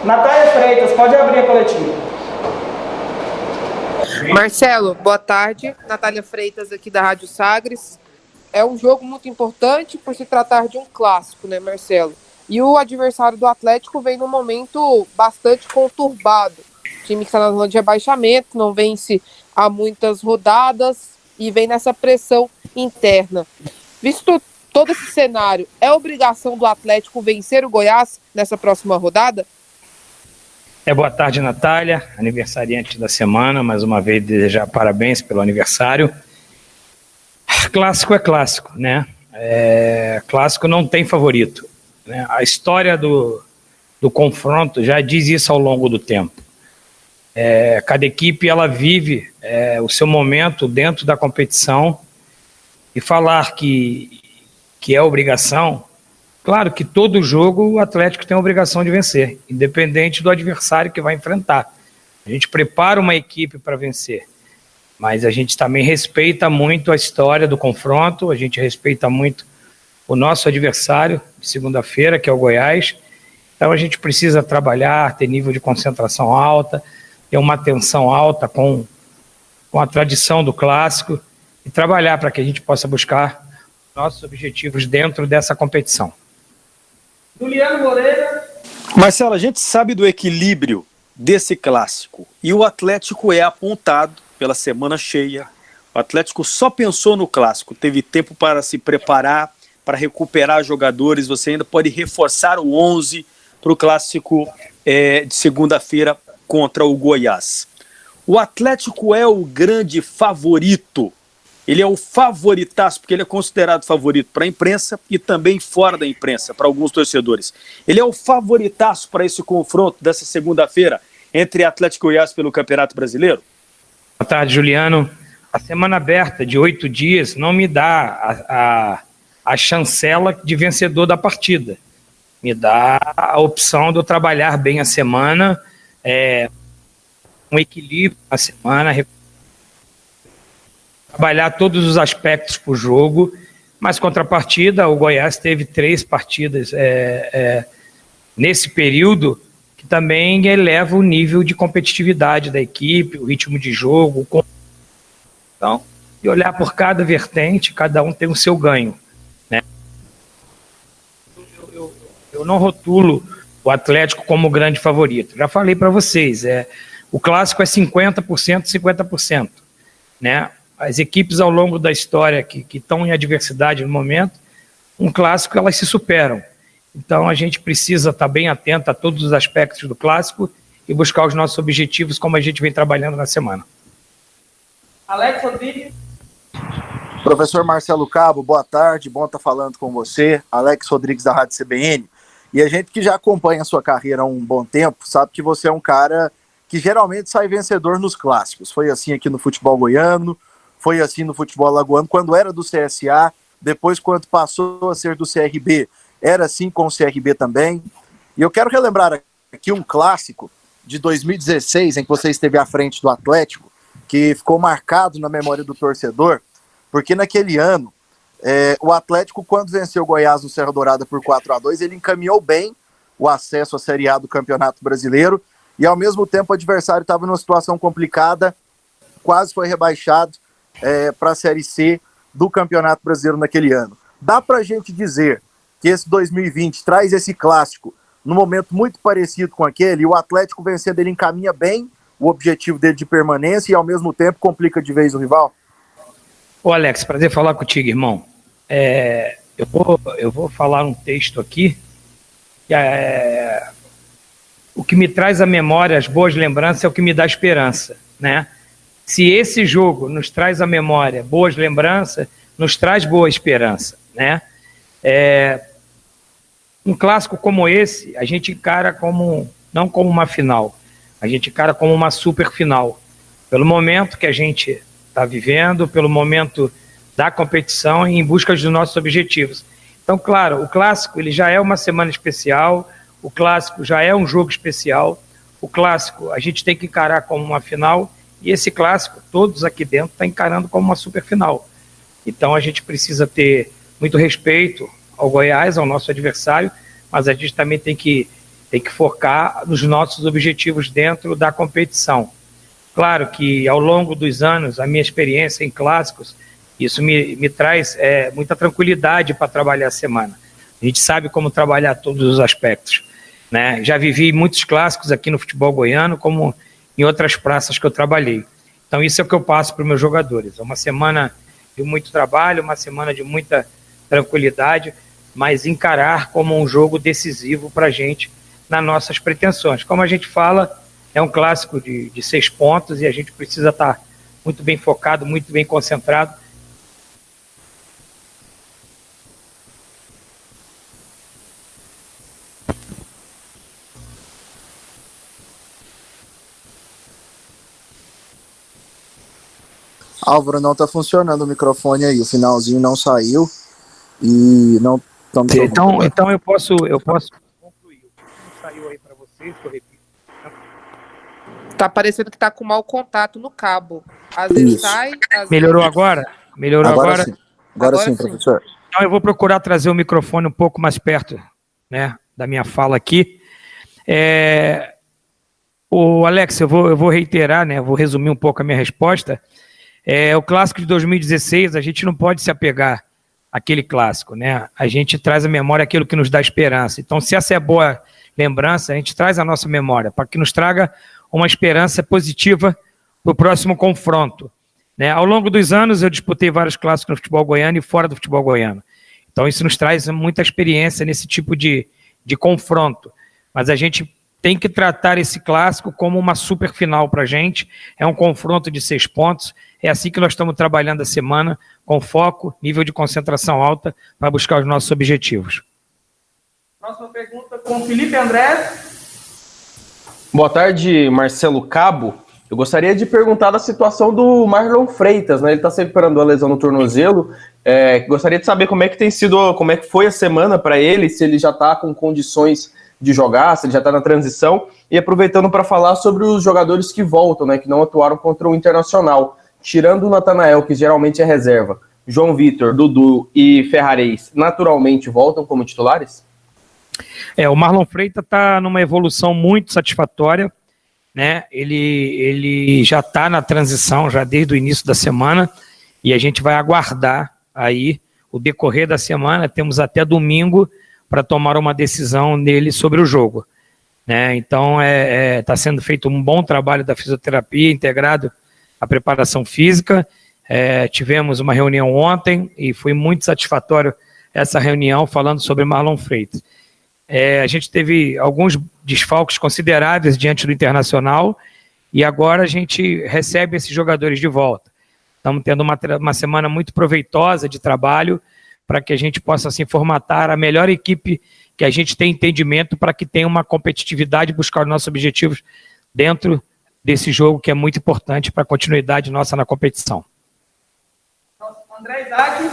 Natália Freitas, pode abrir a coletiva. Marcelo, boa tarde. Natália Freitas aqui da Rádio Sagres. É um jogo muito importante por se tratar de um clássico, né, Marcelo? E o adversário do Atlético vem num momento bastante conturbado. O time que está na zona de rebaixamento, não vence há muitas rodadas e vem nessa pressão interna. Visto todo esse cenário, é obrigação do Atlético vencer o Goiás nessa próxima rodada? Boa tarde, Natália, aniversariante da semana, mais uma vez desejar parabéns pelo aniversário. Clássico é clássico, né? Clássico não tem favorito, né? A história do confronto já diz isso ao longo do tempo. Cada equipe ela vive o seu momento dentro da competição, e falar que é obrigação, claro que todo jogo o Atlético tem a obrigação de vencer, independente do adversário que vai enfrentar. A gente prepara uma equipe para vencer, mas a gente também respeita muito a história do confronto, a gente respeita muito o nosso adversário de segunda-feira, que é o Goiás. Então a gente precisa trabalhar, ter nível de concentração alta, ter uma atenção alta com a tradição do clássico e trabalhar para que a gente possa buscar nossos objetivos dentro dessa competição. Juliano Moreira. Marcelo, a gente sabe do equilíbrio desse clássico e o Atlético é apontado pela semana cheia. O Atlético só pensou no clássico, teve tempo para se preparar, para recuperar jogadores, você ainda pode reforçar o 11 para o clássico de segunda-feira contra o Goiás. O Atlético é o grande favorito, ele é o favoritaço, porque ele é considerado favorito para a imprensa e também fora da imprensa, para alguns torcedores. Ele é o favoritaço para esse confronto dessa segunda-feira entre Atlético e Goiás pelo Campeonato Brasileiro? Boa tarde, Juliano. A semana aberta de 8 dias não me dá a chancela de vencedor da partida. Me dá a opção de eu trabalhar bem a semana, um equilíbrio na semana, trabalhar todos os aspectos para o jogo, mas contrapartida, o Goiás teve 3 partidas nesse período, que também eleva o nível de competitividade da equipe, o ritmo de jogo. Então, e olhar por cada vertente, cada um tem o seu ganho, né? Eu não rotulo o Atlético como grande favorito. Já falei para vocês, o clássico é 50%, 50%, né? As equipes ao longo da história que estão em adversidade no momento, um clássico elas se superam. Então a gente precisa estar bem atento a todos os aspectos do clássico e buscar os nossos objetivos como a gente vem trabalhando na semana. Alex Rodrigues. Professor Marcelo Cabo, boa tarde, bom estar falando com você. Alex Rodrigues da Rádio CBN. E a gente que já acompanha a sua carreira há um bom tempo, sabe que você é um cara que geralmente sai vencedor nos clássicos. Foi assim aqui no futebol goiano, foi assim no futebol alagoano, quando era do CSA, depois quando passou a ser do CRB, era assim com o CRB também. E eu quero relembrar aqui um clássico de 2016, em que você esteve à frente do Atlético, que ficou marcado na memória do torcedor, porque naquele ano, o Atlético, quando venceu o Goiás no Serra Dourada por 4-2, ele encaminhou bem o acesso à Série A do Campeonato Brasileiro, e ao mesmo tempo o adversário estava numa situação complicada, quase foi rebaixado para a Série C do Campeonato Brasileiro naquele ano. Dá para a gente dizer que esse 2020 traz esse clássico num momento muito parecido com aquele, e o Atlético vencendo, ele encaminha bem o objetivo dele de permanência e ao mesmo tempo complica de vez o rival? Ô Alex, prazer falar contigo, irmão. Eu vou falar um texto aqui, que o que me traz à memória as boas lembranças é o que me dá esperança, né? Se esse jogo nos traz à memória boas lembranças, nos traz boa esperança, né? Um clássico como esse, a gente encara não como uma final, a gente encara como uma super final, pelo momento que a gente está vivendo, pelo momento da competição e em busca dos nossos objetivos. Então, claro, o clássico ele já é uma semana especial, o clássico já é um jogo especial, o clássico a gente tem que encarar como uma final, e esse clássico, todos aqui dentro estão encarando como uma super final. Então a gente precisa ter muito respeito ao Goiás, ao nosso adversário, mas a gente também tem que tem que focar nos nossos objetivos dentro da competição. Claro que ao longo dos anos, a minha experiência em clássicos, isso me traz muita tranquilidade para trabalhar a semana. A gente sabe como trabalhar todos os aspectos, né? Já vivi muitos clássicos aqui no futebol goiano, como em outras praças que eu trabalhei. Então isso é o que eu passo para os meus jogadores. É uma semana de muito trabalho, uma semana de muita tranquilidade, mas encarar como um jogo decisivo para a gente nas nossas pretensões. Como a gente fala, é um clássico de 6 pontos e a gente precisa estar muito bem focado, muito bem concentrado. Álvaro, não tá funcionando o microfone aí, o finalzinho não saiu e não estamos Então eu posso concluir. O que não saiu aí para vocês, que eu repito. Tá parecendo que tá com mau contato no cabo. Às vezes Isso. sai, às Melhorou agora? Melhorou agora? Sim. Agora sim, sim. professor. Então eu vou procurar trazer o microfone um pouco mais perto, né, da minha fala aqui. O Alex, eu vou reiterar, né, vou resumir um pouco a minha resposta. O clássico de 2016, a gente não pode se apegar àquele clássico, né? A gente traz à memória aquilo que nos dá esperança. Então, se essa é boa lembrança, a gente traz à nossa memória, para que nos traga uma esperança positiva para o próximo confronto, né? Ao longo dos anos, eu disputei vários clássicos no futebol goiano e fora do futebol goiano. Então, isso nos traz muita experiência nesse tipo de confronto. Mas a gente tem que tratar esse clássico como uma super final para a gente. É um confronto de 6 pontos. É assim que nós estamos trabalhando a semana, com foco, nível de concentração alta, para buscar os nossos objetivos. Próxima pergunta com Felipe André. Boa tarde, Marcelo Cabo. Eu gostaria de perguntar da situação do Marlon Freitas, né? Ele está se recuperando a lesão no tornozelo. Gostaria de saber como é que foi a semana para ele, se ele já está com condições de jogar, se ele já está na transição, e aproveitando para falar sobre os jogadores que voltam, né, que não atuaram contra o Internacional, tirando o Natanael, que geralmente é reserva, João Vitor, Dudu e Ferrarez, naturalmente voltam como titulares? O Marlon Freitas está numa evolução muito satisfatória, né? Ele já está na transição, já desde o início da semana, e a gente vai aguardar aí o decorrer da semana, temos até domingo para tomar uma decisão nele sobre o jogo, né? Então, está sendo feito um bom trabalho da fisioterapia, integrado à preparação física. Tivemos uma reunião ontem e foi muito satisfatório essa reunião falando sobre Marlon Freitas. A gente teve alguns desfalques consideráveis diante do Internacional e agora a gente recebe esses jogadores de volta. Estamos tendo uma semana muito proveitosa de trabalho, para que a gente possa assim, formatar a melhor equipe que a gente tem entendimento para que tenha uma competitividade e buscar os nossos objetivos dentro desse jogo que é muito importante para a continuidade nossa na competição. André Isaac.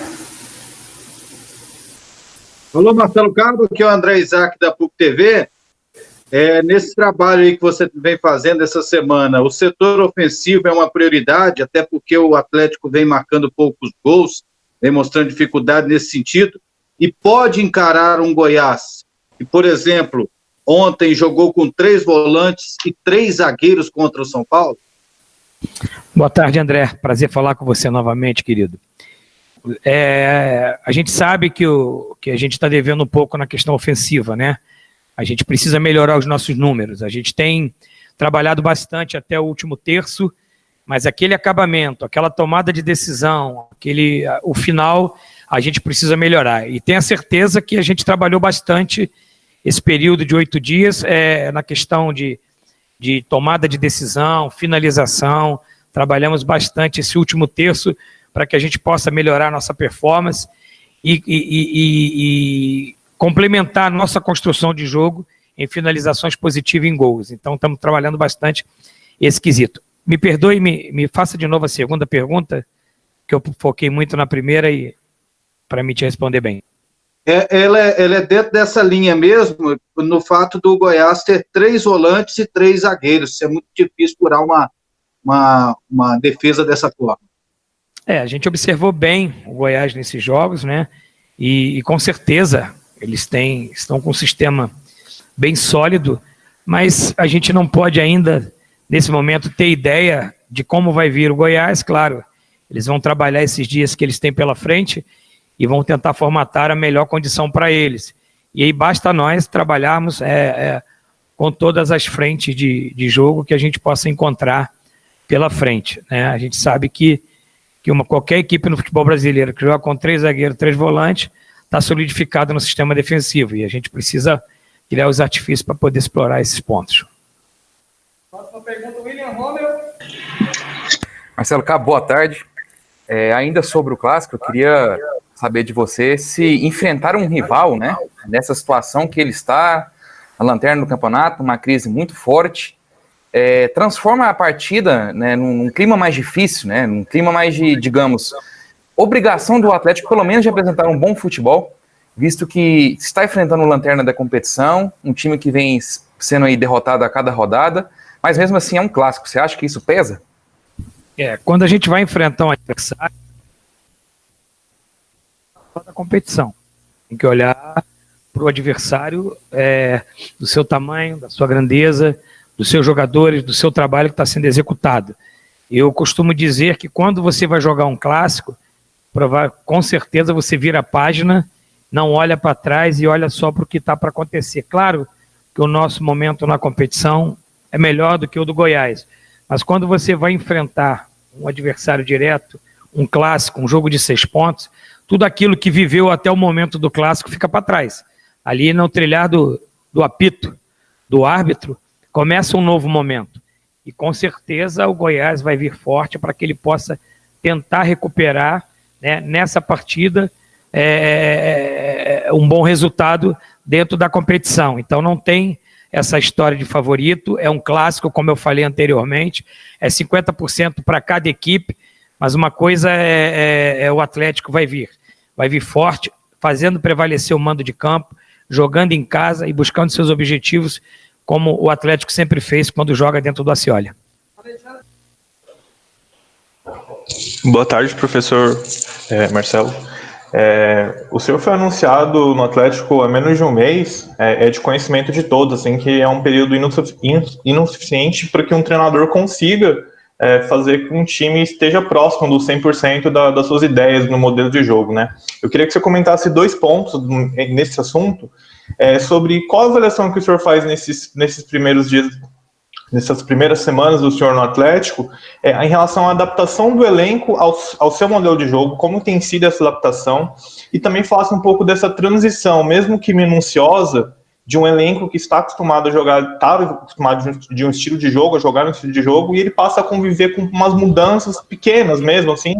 Alô, Marcelo Cabo, aqui é o André Isaac da PUC TV. Nesse trabalho aí que você vem fazendo essa semana, o setor ofensivo é uma prioridade, até porque o Atlético vem marcando poucos gols, demonstrando dificuldade nesse sentido, e pode encarar um Goiás, que, por exemplo, ontem jogou com 3 volantes e 3 zagueiros contra o São Paulo? Boa tarde, André. Prazer falar com você novamente, querido. A gente sabe que a gente está devendo um pouco na questão ofensiva, né? A gente precisa melhorar os nossos números. A gente tem trabalhado bastante até o último terço, mas aquele acabamento, aquela tomada de decisão, o final, a gente precisa melhorar. E tenha certeza que a gente trabalhou bastante esse período de 8 dias na questão de tomada de decisão, finalização. Trabalhamos bastante esse último terço para que a gente possa melhorar a nossa performance e complementar a nossa construção de jogo em finalizações positivas e em gols. Então, estamos trabalhando bastante esse quesito. Me perdoe, me faça de novo a segunda pergunta, que eu foquei muito na primeira e para me te responder bem. Ela é dentro dessa linha mesmo, no fato do Goiás ter 3 volantes e 3 zagueiros. Isso é muito difícil curar uma defesa dessa forma. A gente observou bem o Goiás nesses jogos, né? E com certeza eles estão com um sistema bem sólido, mas a gente não pode ainda, nesse momento, ter ideia de como vai vir o Goiás. Claro, eles vão trabalhar esses dias que eles têm pela frente e vão tentar formatar a melhor condição para eles. E aí basta nós trabalharmos com todas as frentes de jogo que a gente possa encontrar pela frente, né? A gente sabe que qualquer equipe no futebol brasileiro que joga com 3 zagueiros, 3 volantes, está solidificada no sistema defensivo, e a gente precisa criar os artifícios para poder explorar esses pontos. Próxima pergunta, William Romeu. Marcelo Cabo, boa tarde. Ainda sobre o Clássico, eu queria saber de você se enfrentar um rival, né, nessa situação que ele está, a lanterna do campeonato, uma crise muito forte, transforma a partida, né, num clima mais difícil, né, num clima mais de, digamos, obrigação do Atlético, pelo menos, de apresentar um bom futebol, visto que está enfrentando o lanterna da competição, um time que vem sendo aí derrotado a cada rodada, mas mesmo assim é um clássico. Você acha que isso pesa? Quando a gente vai enfrentar um adversário da competição, tem que olhar para o adversário do seu tamanho, da sua grandeza, dos seus jogadores, do seu trabalho que está sendo executado. Eu costumo dizer que quando você vai jogar um clássico, com certeza você vira a página, não olha para trás e olha só para o que está para acontecer. Claro que o nosso momento na competição é melhor do que o do Goiás, mas quando você vai enfrentar um adversário direto, um clássico, um jogo de 6 pontos, tudo aquilo que viveu até o momento do clássico fica para trás. Ali no trilhar do apito, do árbitro, começa um novo momento. E com certeza o Goiás vai vir forte para que ele possa tentar recuperar, né, nessa partida um bom resultado dentro da competição. Então não tem essa história de favorito, é um clássico, como eu falei anteriormente, é 50% para cada equipe, mas uma coisa o Atlético vai vir forte, fazendo prevalecer o mando de campo, jogando em casa e buscando seus objetivos, como o Atlético sempre fez quando joga dentro do Ascioli. Boa tarde, professor Marcelo. O senhor foi anunciado no Atlético há menos de um mês, é de conhecimento de todos, assim, que é um período insuficiente para que um treinador consiga fazer com que um time esteja próximo do 100% das suas ideias no modelo de jogo, né? Eu queria que você comentasse 2 pontos nesse assunto, sobre qual a avaliação que o senhor faz nesses primeiros dias, nessas primeiras semanas do senhor no Atlético, em relação à adaptação do elenco ao seu modelo de jogo, como tem sido essa adaptação, e também falasse um pouco dessa transição, mesmo que minuciosa, de um elenco que está acostumado a jogar, está acostumado de um estilo de jogo, a jogar um estilo de jogo, e ele passa a conviver com umas mudanças pequenas mesmo, assim,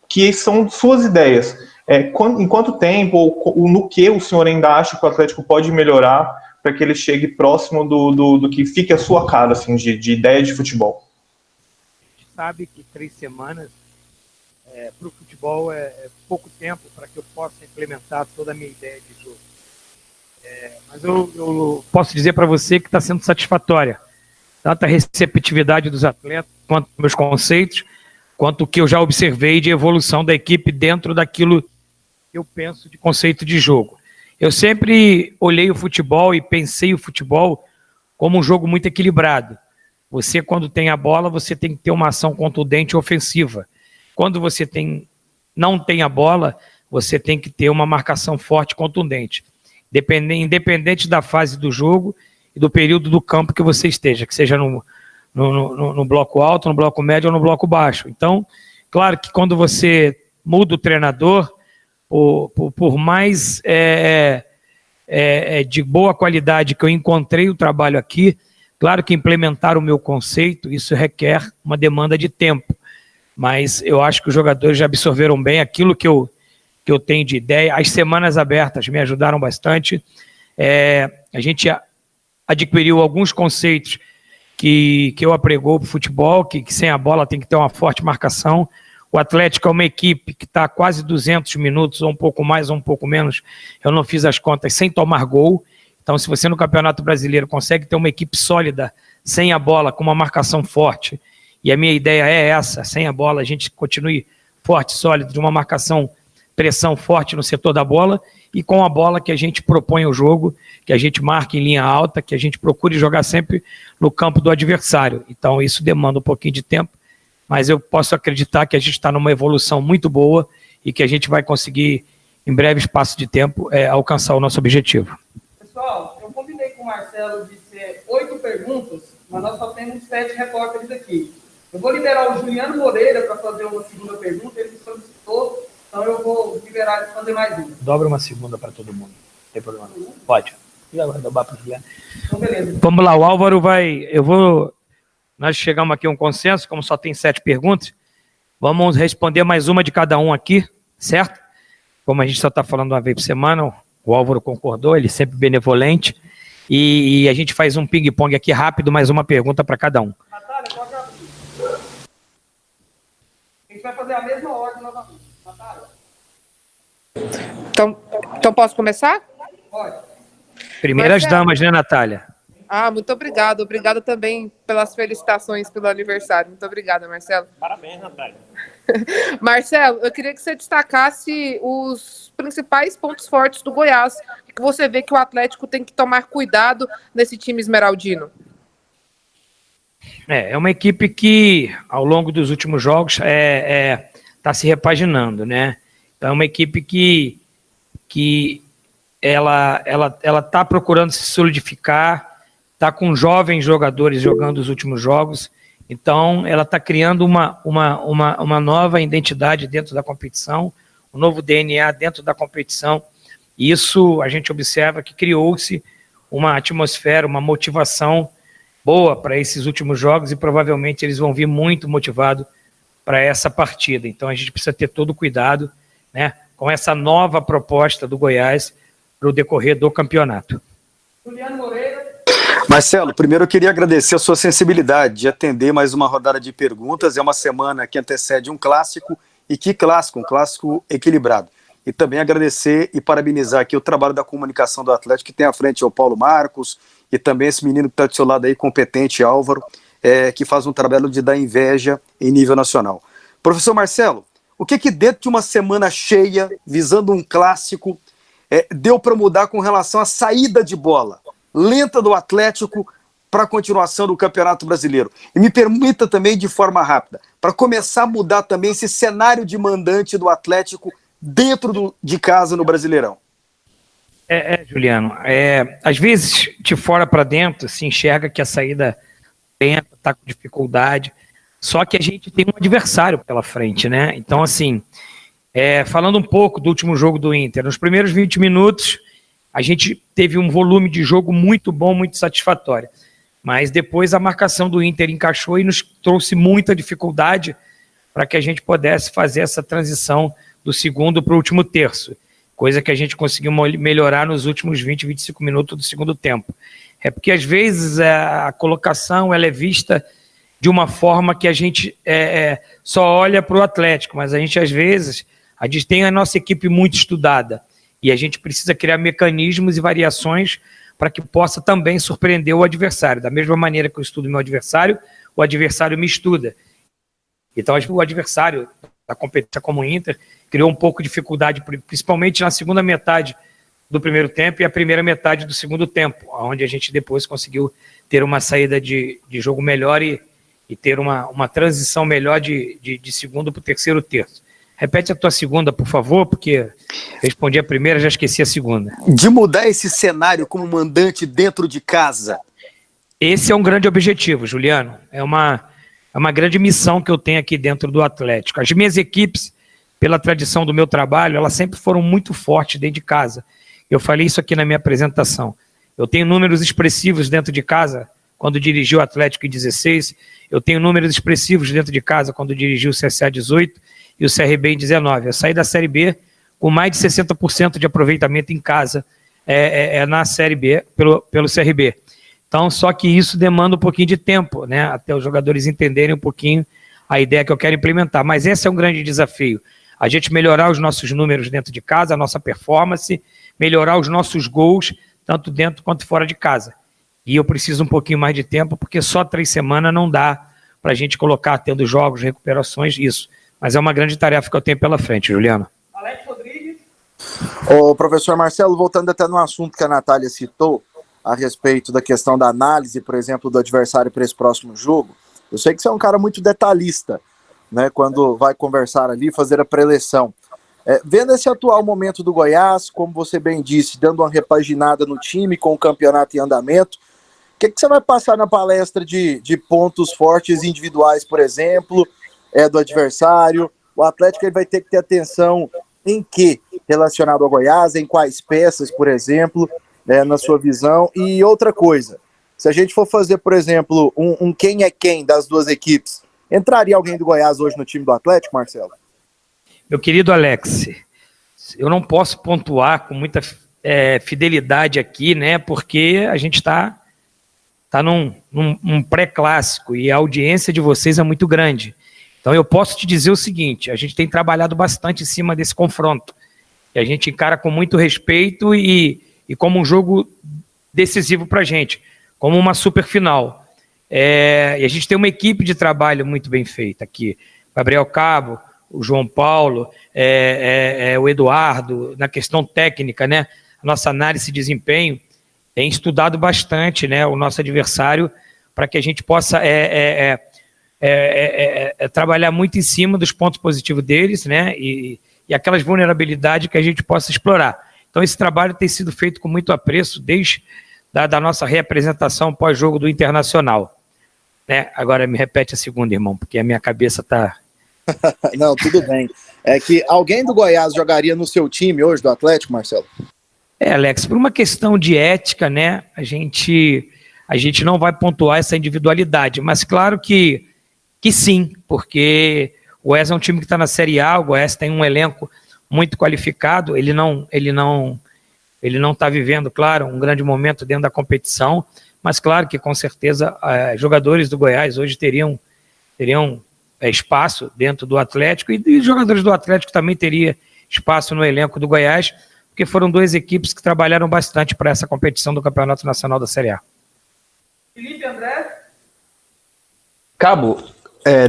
que são suas ideias. Em quanto tempo, ou no que o senhor ainda acha que o Atlético pode melhorar para que ele chegue próximo do que fique a sua cara, assim, de ideia de futebol? A gente sabe que 3 semanas para o futebol é pouco tempo para que eu possa implementar toda a minha ideia de jogo. Mas eu posso dizer para você que está sendo satisfatória, tanto a receptividade dos atletas, quanto meus conceitos, quanto o que eu já observei de evolução da equipe dentro daquilo que eu penso de conceito de jogo. Eu sempre olhei o futebol e pensei o futebol como um jogo muito equilibrado. Você, quando tem a bola, você tem que ter uma ação contundente e ofensiva. Quando você não tem a bola, você tem que ter uma marcação forte e contundente. Independente da fase do jogo e do período do campo que você esteja, que seja no bloco alto, no bloco médio ou no bloco baixo. Então, claro que quando você muda o treinador, por mais de boa qualidade que eu encontrei o trabalho aqui, claro que implementar o meu conceito, isso requer uma demanda de tempo, mas eu acho que os jogadores já absorveram bem aquilo que eu tenho de ideia. As semanas abertas me ajudaram bastante, a gente adquiriu alguns conceitos que eu apregou para o futebol, que sem a bola tem que ter uma forte marcação. O Atlético é uma equipe que está quase 200 minutos, ou um pouco mais ou um pouco menos, eu não fiz as contas, sem tomar gol. Então, se você no Campeonato Brasileiro consegue ter uma equipe sólida, sem a bola, com uma marcação forte, e a minha ideia é essa, sem a bola a gente continue forte, sólido, de uma marcação, pressão forte no setor da bola, e com a bola que a gente propõe o jogo, que a gente marque em linha alta, que a gente procure jogar sempre no campo do adversário. Então isso demanda um pouquinho de tempo, mas eu posso acreditar que a gente está numa evolução muito boa e que a gente vai conseguir, em breve espaço de tempo, alcançar o nosso objetivo. Pessoal, eu combinei com o Marcelo de ser 8 perguntas, mas nós só temos 7 repórteres aqui. Eu vou liberar o Juliano Moreira para fazer uma segunda pergunta, ele me solicitou, então eu vou liberar ele fazer mais uma. Dobra uma segunda para todo mundo, não tem problema. Pode. E agora dobrar para o Juliano. Então, beleza. Vamos lá, o Álvaro vai... Nós chegamos aqui a um consenso, como só tem 7 perguntas, vamos responder mais uma de cada um aqui, certo? Como a gente só está falando uma vez por semana, o Álvaro concordou, ele é sempre benevolente, e a gente faz um ping-pong aqui rápido, mais uma pergunta para cada um. Natália, pode abrir. A gente vai fazer a mesma ordem novamente. Natália? Então posso começar? Pode. Primeiras Marcelo. damas, né, Natália? Muito obrigada. Obrigada também pelas felicitações pelo aniversário. Muito obrigada, Marcelo. Parabéns, Natália. Marcelo, eu queria que você destacasse os principais pontos fortes do Goiás, que você vê que o Atlético tem que tomar cuidado nesse time esmeraldino. É uma equipe que, ao longo dos últimos jogos, está se repaginando, né? Então, é uma equipe que ela está procurando se solidificar, está com jovens jogadores jogando os últimos jogos, então ela está criando uma nova identidade dentro da competição, um novo DNA dentro da competição. Isso a gente observa que criou-se uma atmosfera, uma motivação boa para esses últimos jogos e provavelmente eles vão vir muito motivados para essa partida. Então a gente precisa ter todo o cuidado, né, com essa nova proposta do Goiás para o decorrer do campeonato. Juliano Moreira. Marcelo, primeiro eu queria agradecer a sua sensibilidade de atender mais uma rodada de perguntas. É uma semana que antecede um clássico, e que clássico, um clássico equilibrado. E também agradecer e parabenizar aqui o trabalho da comunicação do Atlético, que tem à frente o Paulo Marcos, e também esse menino que está do seu lado aí, competente, Álvaro, que faz um trabalho de dar inveja em nível nacional. Professor Marcelo, o que dentro de uma semana cheia, visando um clássico, deu para mudar com relação à saída de bola lenta do Atlético para a continuação do Campeonato Brasileiro? E me permita também, de forma rápida, para começar a mudar também esse cenário de mandante do Atlético dentro de casa no Brasileirão. Juliano, às vezes de fora para dentro se enxerga que a saída lenta, está com dificuldade, só que a gente tem um adversário pela frente, né? Então, assim, falando um pouco do último jogo do Inter, nos primeiros 20 minutos a gente teve um volume de jogo muito bom, muito satisfatório, mas depois a marcação do Inter encaixou e nos trouxe muita dificuldade para que a gente pudesse fazer essa transição do segundo para o último terço, coisa que a gente conseguiu melhorar nos últimos 20, 25 minutos do segundo tempo. É porque às vezes a colocação ela é vista de uma forma que a gente só olha para o Atlético, mas a gente às vezes tem a nossa equipe muito estudada e a gente precisa criar mecanismos e variações para que possa também surpreender o adversário. Da mesma maneira que eu estudo meu adversário, o adversário me estuda. Então o adversário da competição como o Inter criou um pouco de dificuldade, principalmente na segunda metade do primeiro tempo e a primeira metade do segundo tempo, onde a gente depois conseguiu ter uma saída de jogo melhor e ter uma transição melhor de segundo para o terceiro terço. Repete a tua segunda, por favor, porque respondi a primeira, já esqueci a segunda. De mudar esse cenário como mandante dentro de casa. Esse é um grande objetivo, Juliano. É uma grande missão que eu tenho aqui dentro do Atlético. As minhas equipes, pela tradição do meu trabalho, elas sempre foram muito fortes dentro de casa. Eu falei isso aqui na minha apresentação. Eu tenho números expressivos dentro de casa, quando dirigi o Atlético em 16. Eu tenho números expressivos dentro de casa, quando dirigi o CSA 18 e o CRB em 19. Eu saí da Série B com mais de 60% de aproveitamento em casa na Série B pelo CRB. Então, só que isso demanda um pouquinho de tempo, né, até os jogadores entenderem um pouquinho a ideia que eu quero implementar. Mas esse é um grande desafio. A gente melhorar os nossos números dentro de casa, a nossa performance, melhorar os nossos gols, tanto dentro quanto fora de casa. E eu preciso um pouquinho mais de tempo, porque só 3 semanas não dá para a gente colocar, tendo jogos, recuperações, isso. Mas é uma grande tarefa que eu tenho pela frente, Juliano. Alex Rodrigues. Ô, professor Marcelo, voltando até no assunto que a Natália citou, a respeito da questão da análise, por exemplo, do adversário para esse próximo jogo, eu sei que você é um cara muito detalhista, né, quando vai conversar ali, fazer a preleção. Vendo esse atual momento do Goiás, como você bem disse, dando uma repaginada no time, com o campeonato em andamento, o que você vai passar na palestra de pontos fortes individuais, por exemplo, do adversário? O Atlético ele vai ter que ter atenção em que relacionado ao Goiás, em quais peças, por exemplo, na sua visão? E outra coisa, se a gente for fazer, por exemplo, um quem é quem das duas equipes, entraria alguém do Goiás hoje no time do Atlético, Marcelo? Meu querido Alex, eu não posso pontuar com muita fidelidade aqui, né? Porque a gente está num pré-clássico e a audiência de vocês é muito grande. Então eu posso te dizer o seguinte: a gente tem trabalhado bastante em cima desse confronto. E a gente encara com muito respeito e como um jogo decisivo para a gente, como uma super final. E a gente tem uma equipe de trabalho muito bem feita aqui. Gabriel Cabo, o João Paulo, o Eduardo, na questão técnica, né? A nossa análise de desempenho tem estudado bastante, né, o nosso adversário, para que a gente possa trabalhar muito em cima dos pontos positivos deles, né, e aquelas vulnerabilidades que a gente possa explorar. Então esse trabalho tem sido feito com muito apreço desde da nossa reapresentação pós-jogo do Internacional. Né? Agora me repete a segunda, irmão, porque a minha cabeça está... Não, tudo bem. É que alguém do Goiás jogaria no seu time hoje, do Atlético, Marcelo? Alex, por uma questão de ética, né, a gente não vai pontuar essa individualidade, mas claro que sim, porque o Goiás é um time que está na Série A, o Goiás tem um elenco muito qualificado, ele não está vivendo, claro, um grande momento dentro da competição, mas claro que com certeza jogadores do Goiás hoje teriam espaço dentro do Atlético e jogadores do Atlético também teriam espaço no elenco do Goiás, porque foram duas equipes que trabalharam bastante para essa competição do Campeonato Nacional da Série A. Felipe André? Cabo,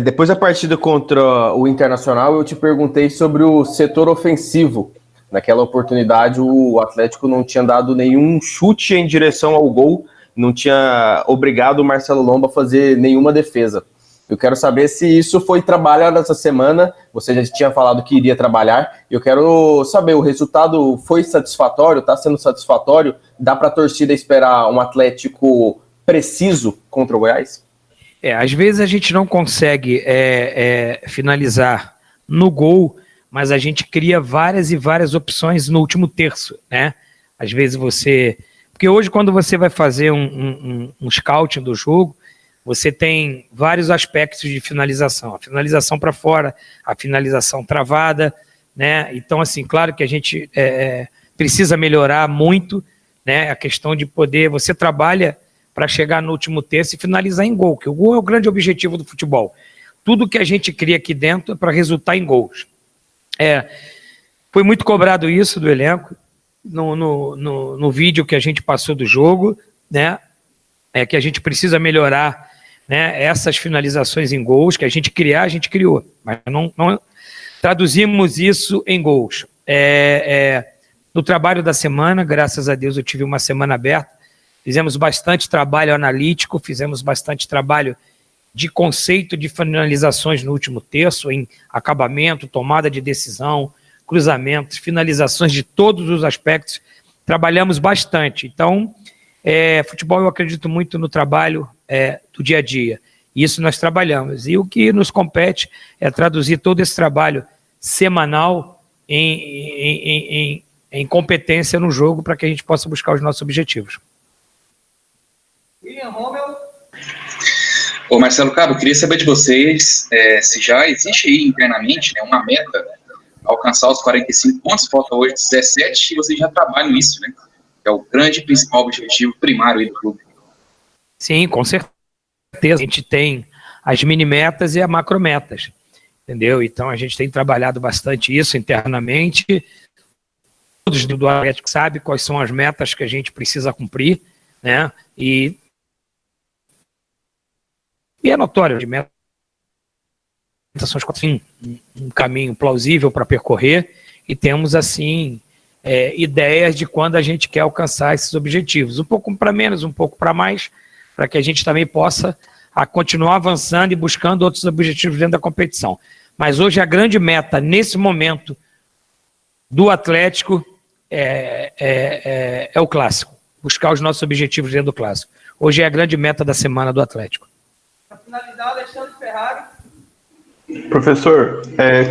depois da partida contra o Internacional, eu te perguntei sobre o setor ofensivo. Naquela oportunidade, o Atlético não tinha dado nenhum chute em direção ao gol, não tinha obrigado o Marcelo Lomba a fazer nenhuma defesa. Eu quero saber se isso foi trabalhado essa semana. Você já tinha falado que iria trabalhar. Eu quero saber, o resultado foi satisfatório? Está sendo satisfatório? Dá para a torcida esperar um Atlético preciso contra o Goiás? Às vezes a gente não consegue finalizar no gol, mas a gente cria várias e várias opções no último terço, né? Às vezes porque hoje quando você vai fazer um scouting do jogo, você tem vários aspectos de finalização. A finalização para fora, a finalização travada, né? Então, assim, claro que a gente precisa melhorar muito, né? A questão de poder... Você trabalha para chegar no último terço e finalizar em gol, que o gol é o grande objetivo do futebol. Tudo que a gente cria aqui dentro é para resultar em gols. Foi muito cobrado isso do elenco, no vídeo que a gente passou do jogo, né? Que a gente precisa melhorar, né, essas finalizações em gols, que a gente criou, mas não traduzimos isso em gols. No trabalho da semana, graças a Deus eu tive uma semana aberta, fizemos bastante trabalho analítico, fizemos bastante trabalho de conceito de finalizações no último terço, em acabamento, tomada de decisão, cruzamentos, finalizações de todos os aspectos, trabalhamos bastante. Então, futebol eu acredito muito no trabalho do dia a dia, isso nós trabalhamos, e o que nos compete é traduzir todo esse trabalho semanal em competência no jogo para que a gente possa buscar os nossos objetivos. William Rommel? Ô Marcelo Cabo, eu queria saber de vocês se já existe aí internamente, né, uma meta alcançar os 45 pontos, falta hoje 17 e vocês já trabalham nisso, né? É o grande principal objetivo primário aí do clube. Sim, com certeza. A gente tem as mini-metas e as macrometas, entendeu? Então, a gente tem trabalhado bastante isso internamente. Todos do Atlético sabem quais são as metas que a gente precisa cumprir, né? E é notório, de metas são um caminho plausível para percorrer e temos, assim, ideias de quando a gente quer alcançar esses objetivos. Um pouco para menos, um pouco para mais, para que a gente também possa continuar avançando e buscando outros objetivos dentro da competição. Mas hoje a grande meta, nesse momento, do Atlético é o Clássico. Buscar os nossos objetivos dentro do Clássico. Hoje é a grande meta da semana do Atlético. Para finalizar, Alexandre Ferrari. Professor,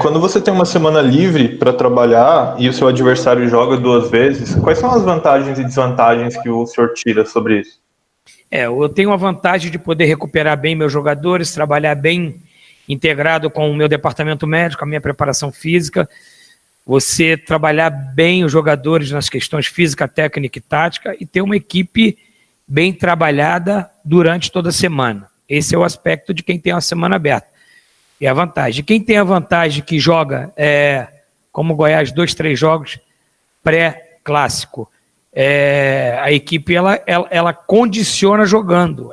quando você tem uma semana livre para trabalhar e o seu adversário joga 2 vezes, quais são as vantagens e desvantagens que o senhor tira sobre isso? Eu tenho a vantagem de poder recuperar bem meus jogadores, trabalhar bem integrado com o meu departamento médico, a minha preparação física, você trabalhar bem os jogadores nas questões física, técnica e tática e ter uma equipe bem trabalhada durante toda a semana. Esse é o aspecto de quem tem uma semana aberta. E a vantagem. Quem tem a vantagem que joga, como o Goiás, 2, 3 jogos pré-clássico, a equipe ela condiciona jogando.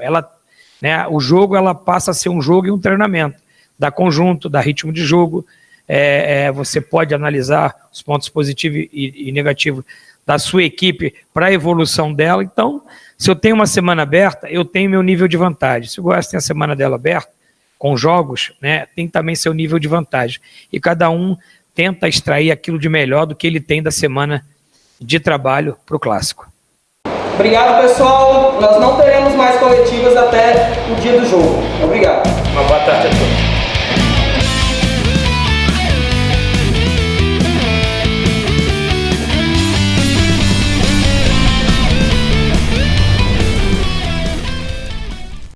O jogo ela passa a ser um jogo e um treinamento. Dá conjunto, dá ritmo de jogo. Você pode analisar os pontos positivos e negativos da sua equipe para a evolução dela. Então, se eu tenho uma semana aberta, eu tenho meu nível de vantagem. Se o Goiás tem a semana dela aberta, com jogos, tem também seu nível de vantagem. E cada um tenta extrair aquilo de melhor do que ele tem da semana de trabalho para o Clássico. Obrigado, pessoal. Nós não teremos mais coletivas até o dia do jogo. Obrigado. Uma boa tarde a todos.